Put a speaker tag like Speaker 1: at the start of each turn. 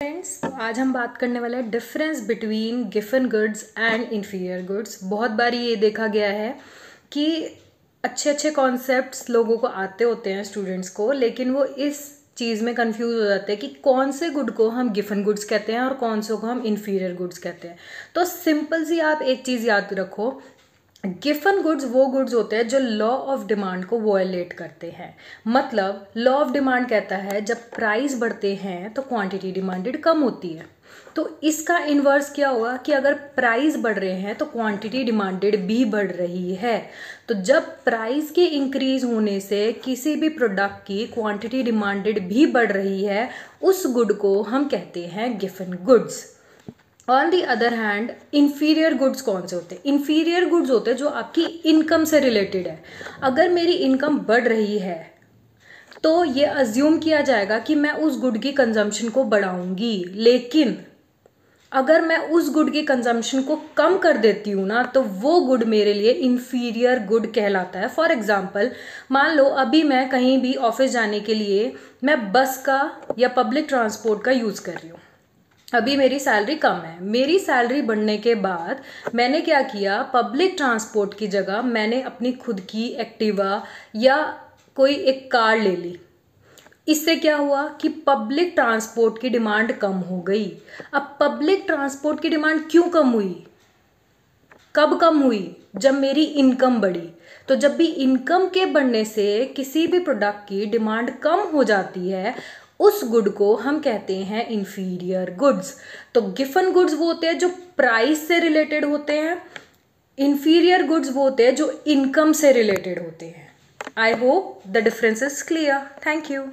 Speaker 1: Friends, तो आज हम बात करने वाले हैं difference between given goods and inferior goods. बहुत बार ये देखा गया है कि अच्छे अच्छे कॉन्सेप्ट्स लोगों को आते होते हैं स्टूडेंट्स को, लेकिन वो इस चीज़ में कंफ्यूज हो जाते हैं कि कौन से गुड को हम गिवन गुड्स कहते हैं और कौन से को हम इन्फीरियर गुड्स कहते हैं। तो सिंपल सी आप एक चीज़ याद रखो, गिवन गुड्स वो गुड्स होते हैं जो लॉ ऑफ डिमांड को वॉयलेट करते हैं। मतलब लॉ ऑफ डिमांड कहता है जब प्राइस बढ़ते हैं तो क्वांटिटी डिमांडेड कम होती है। तो इसका इन्वर्स क्या होगा कि अगर प्राइस बढ़ रहे हैं तो क्वांटिटी डिमांडेड भी बढ़ रही है। तो जब प्राइस के इंक्रीज होने से किसी भी प्रोडक्ट की क्वांटिटी डिमांडेड भी बढ़ रही है, उस गुड को हम कहते हैं given goods. On the other hand inferior goods कौन से होते हैं? इन्फीरियर गुड्स होते हैं जो आपकी इनकम से रिलेटेड है। अगर मेरी इनकम बढ़ रही है तो ये अज्यूम किया जाएगा कि मैं उस गुड की कंजम्पशन को बढ़ाऊंगी, लेकिन अगर मैं उस गुड की कंजम्पशन को कम कर देती हूँ ना, तो वो गुड मेरे लिए इन्फीरियर गुड कहलाता है। फॉर एग्जाम्पल, मान लो अभी मैं कहीं भी ऑफिस जाने के लिए मैं बस का या पब्लिक ट्रांसपोर्ट का यूज़ कर रही हूँ। अभी मेरी सैलरी कम है। मेरी सैलरी बढ़ने के बाद मैंने क्या किया, पब्लिक ट्रांसपोर्ट की जगह मैंने अपनी खुद की एक्टिवा या कोई एक कार ले ली। इससे क्या हुआ कि पब्लिक ट्रांसपोर्ट की डिमांड कम हो गई। अब पब्लिक ट्रांसपोर्ट की डिमांड क्यों कम हुई? कब कम हुई? जब मेरी इनकम बढ़ी। तो जब भी इनकम के बढ़ने से किसी भी प्रोडक्ट की डिमांड कम हो जाती है, उस गुड को हम कहते हैं इन्फीरियर गुड्स। तो गिवन गुड्स वो होते हैं जो प्राइस से रिलेटेड होते हैं, इन्फीरियर गुड्स वो होते हैं जो इनकम से रिलेटेड होते हैं। I hope the difference is clear. Thank you.